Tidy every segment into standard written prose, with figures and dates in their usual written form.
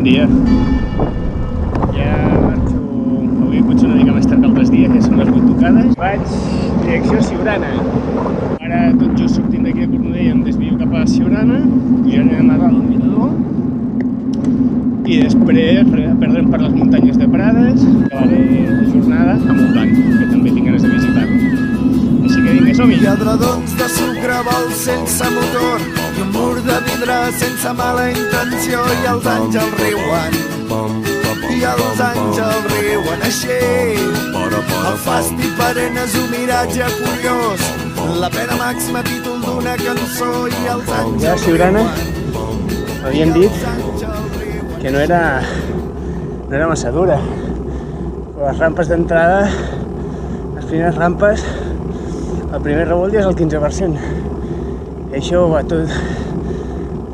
dia. Ja marxo avui potser una mica més tard que altres dies, que són les 8 tocades. Vaig direcció Siurana. Ara tot just sortint d'aquí de Cornudella em desvio cap a Siurana, pujarem a dalt al mirador i després perdrem per les muntanyes de Prades, acabaré la jornada a Montblanc, que també tinc ganes de visitar-lo. Així que vinga, som-hi! Lladradons de sucre, vols sense motor i un mur de vidre sense mala intenció i els àngels riuen. I els àngels riuen així. El fàstic perenne és un miratge curiós, la pena màxima títol d'una cançó i els àngels Ja a Siurana m'havien dit que no era massa dura, però les rampes d'entrada, les primeres rampes, el primer revolt ja és el 15%. I això va tot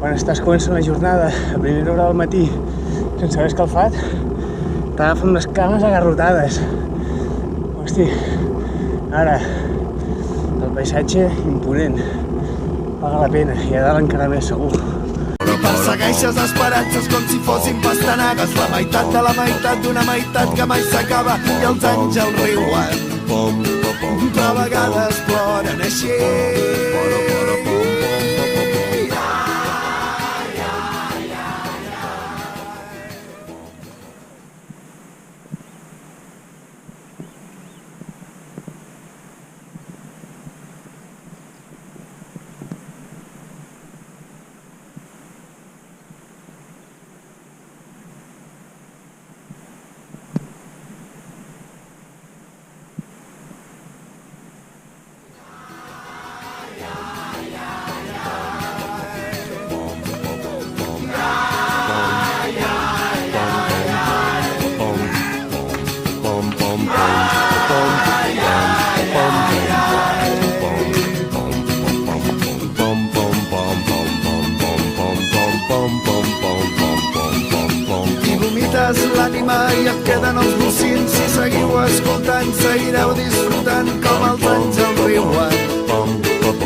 quan estàs començant la jornada a primera hora del matí sense haver escalfat, t'agafen unes cames agarrotades. Hosti, ara el paisatge imponent, paga la pena, i a dalt encara més segur. Persegueixes esperances com si fossin pastanagues, la meitat de la meitat d'una meitat que mai s'acaba i els àngels riuen, però a vegades ploren així. L'ànima i et queden els bocins, si seguiu escoltant seguireu disfrutant com els àngels riuen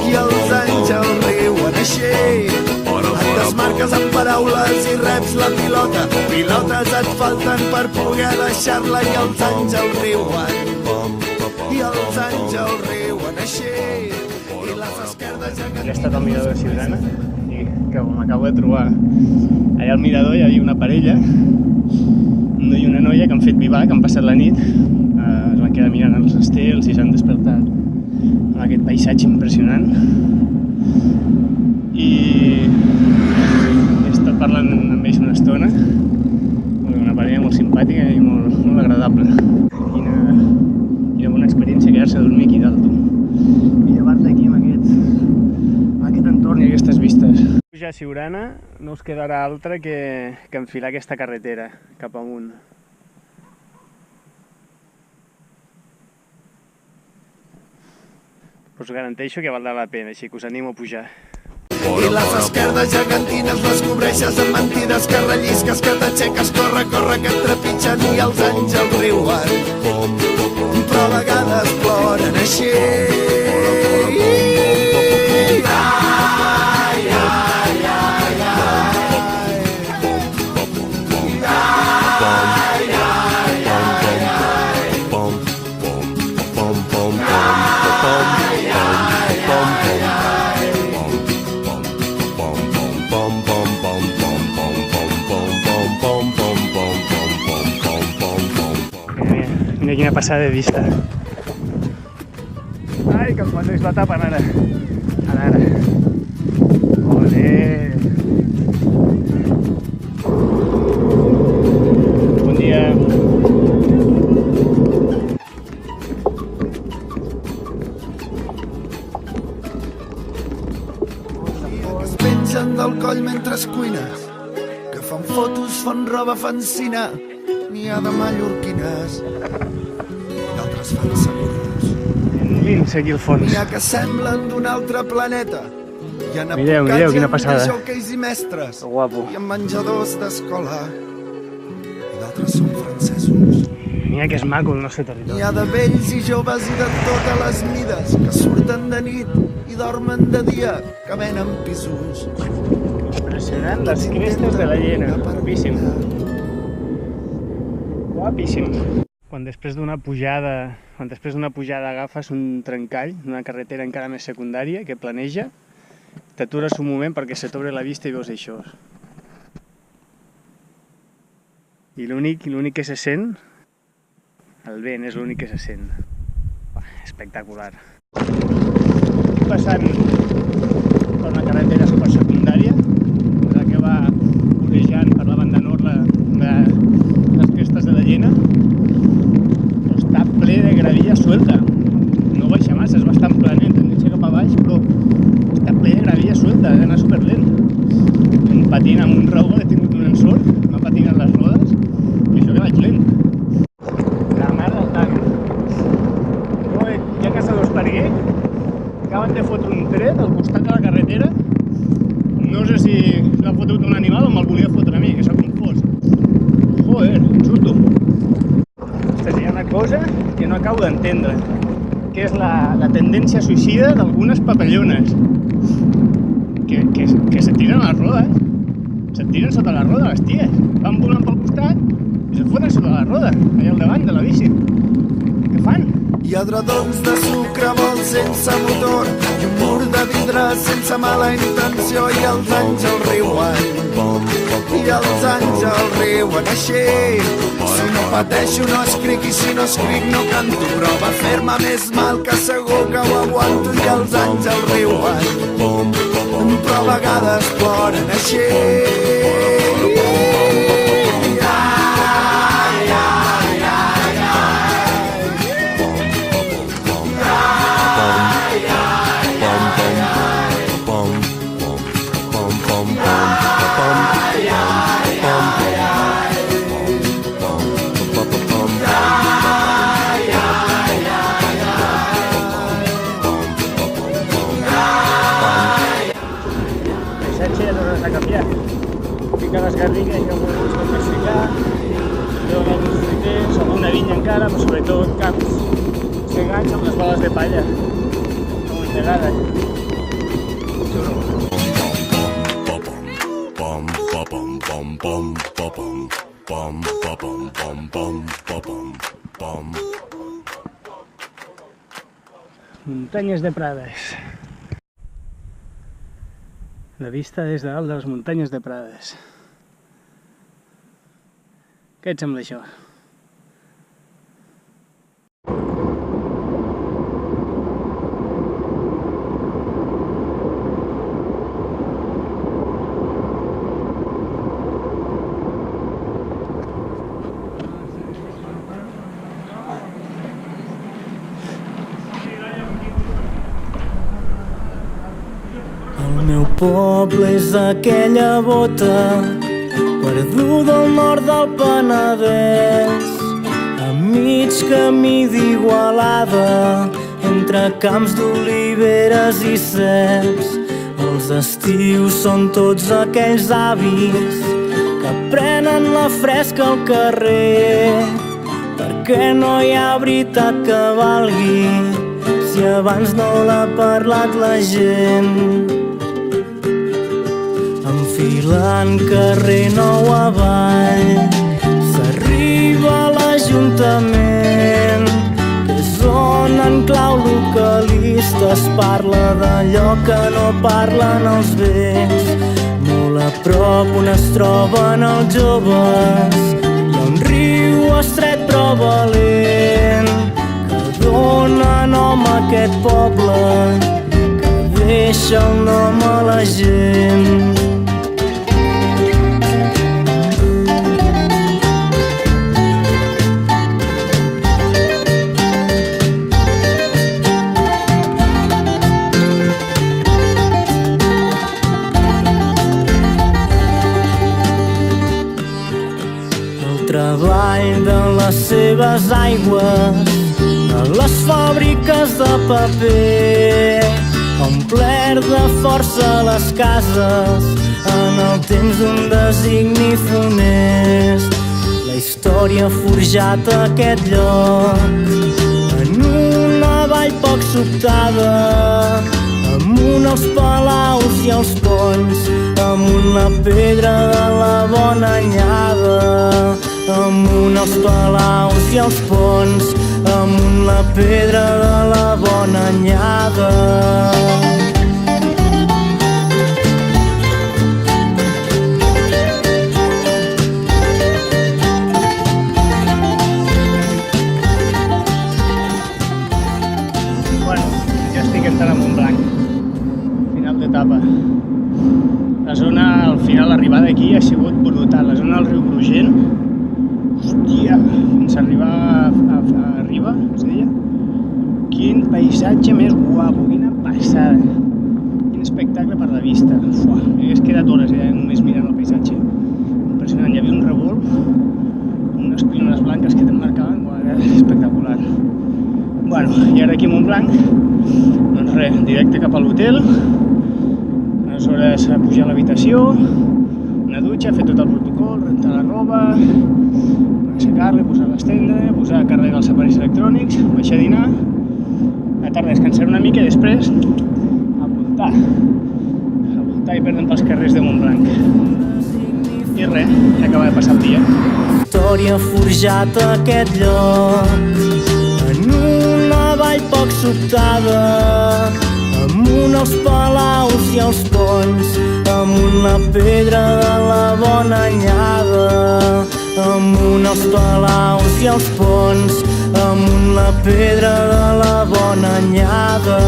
i els àngels riuen així. Et desmarques amb paraules i reps la pilota, pilotes et falten per poder deixar-la i els àngels riuen i els àngels riuen així. I les esquerdes ja que... Ja he estat al mirador de Siurana i que m'acabo de trobar allà al mirador. Hi havia una parella, un noi i una noia, que han fet vivac, han passat la nit, es van quedar mirant els estels i s'han despertat amb aquest paisatge impressionant. I he estat parlant amb ells una estona, una parella molt simpàtica i molt agradable. Quina bona experiència quedar-se a dormir aquí dalt, tu. I llevar-te aquí amb aquest entorn i aquestes vistes. Ja a Siurana no us quedarà altra que enfilar aquesta carretera cap amunt. Us garanteixo que valdrà la pena, així que us animo a pujar. I les esquerdes gegantines les cobreixes amb mentides que rellisques, que t'aixeques, corre, que et trepitgen i els àngels riuen, però a vegades ploren així. Mira quina passada de vista. Ai, que els matolls la tapen ara. Ara. Olé. Bon dia. Es pengen del coll mentre es cuines, que fan fotos, fan roba, fan cine. N'hi ha de mallorquines, d'altres fan segurs. Lince aquí al fons. N'hi ha que semblen d'un altre planeta. Hi ha Mireu, quina passada. jockeys i mestres. Que guapo. Hi ha menjadors d'escola. I d'altres són francesos. Mira que és maco el nostre N'hi territori. ha de vells i joves i de totes les mides, que surten de nit i dormen de dia, que venen pisos. Impressionant les crestes de la Llena. Guapíssim. Guapíssim. Quan després d'una pujada agafes un trencall d'una carretera encara més secundària que planeja, t'atures un moment perquè se t'obre la vista i veus això. I l'únic que se sent, el vent és l'únic que se sent. Espectacular. Estic passant per una carretera supersecundària, la que va vorejant per la banda nord de les crestes de la Llena. Però està ple de gravilla suelta. No baixa massa, és bastant planet, tendència cap a baix, però està ple de gravilla suelta, ha d'anar superlent. Un patint amb un raó, he tingut un ensort, m'ha patinat les rodes, i això que vaig lent. La mar del tanc. Hi ha caçadors per aquí, acaben de fotre un tret al costat de la carretera. No sé si l'ha fotut un animal o me'l volia fotre a mi, que s'ha confós. Joder, susto. Ostres, hi ha una cosa que no acabo d'entendre, que és la tendència suïcida d'algunes papallones que se tiren a les rodes. Se tiren sota la roda, les ties. Van volant pel costat i se foten sota la roda, allà al davant de la bici. Què fan? Hi ha dredons de sucre, vols sense motor i un mur de vidre sense mala intenció i els àngels riuen. I els àngels riuen així. Si no pateixo no escric i si no escric no canto. Prova a fer-me més mal que segur que ho aguanto i els àngels riuen. Però a vegades ploren així. Les garrigues, hi ha alguns camps per ficar, hi ha alguns fruiters, alguna vinya encara, però sobretot camps segats amb les boles de palla, amuntegades. Muntanyes de Prades. La vista des de dalt de les muntanyes de Prades. Què et sembla això? El meu poble és aquella bota perduda al nord del Penedès, a mig camí d'Igualada, entre camps d'oliveres i ceps. Els estius són tots aquells avis que prenen la fresca al carrer, perquè no hi ha veritat que valgui si abans no l'ha parlat la gent. Enfilant carrer nou avall, s'arriba a l'Ajuntament, que és on en clau localista es parla d'allò que no parlen els vells. Molt a prop on es troben els joves, hi ha un riu estret però valent, que dona nom a aquest poble, que deixa el nom a la gent. Treball de les seves aigües, de les fàbriques de paper, omplert de força les cases en el temps d'un designi funest. La història ha forjat aquest lloc en una vall poc sobtada, amunt els palaus i els ponts, amunt la pedra de la bona anyada, amunt els palaus i els ponts, amunt la pedra de la bona anyada. Entrant a Montblanc, final d'etapa. La zona, al final, l'arribada aquí ha sigut brutal. La zona del riu Brugent, hòstia, fins a arribar a Riba, es deia. Quin paisatge més guapo, quina passada. Quin espectacle per la vista. Uah, m'hagués quedat hores només mirant el paisatge. Impressionant, hi havia un revolt, unes pilones blanques que te'n marcaven, era espectacular. Bueno, i ara aquí a Montblanc, doncs res, directe cap a l'hotel, aleshores a pujar a l'habitació, una dutxa, fer tot el protocol, rentar la roba, aixecar-la, posar-la a estendre, posar a carregar els aparells electrònics, baixar a dinar, a tarda descansar una mica i després a voltar i perdre'm pels carrers de Montblanc. I res, ja acaba de passar el dia. Història forjat a aquest lloc, en una vall poc sobtada, amunt els palaus i els ponts, amunt la pedra de la bona anyada, amunt els palaus i els ponts, amunt la pedra de la bona anyada.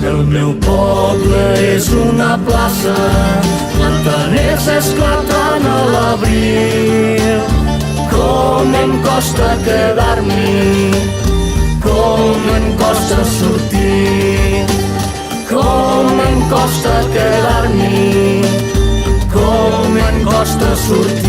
El meu poble és una plaça, plataners esclatant a l'abril. Com em costa quedar-m'hi, com em costa sortir, com em costa quedar-m'hi, com em costa sortir.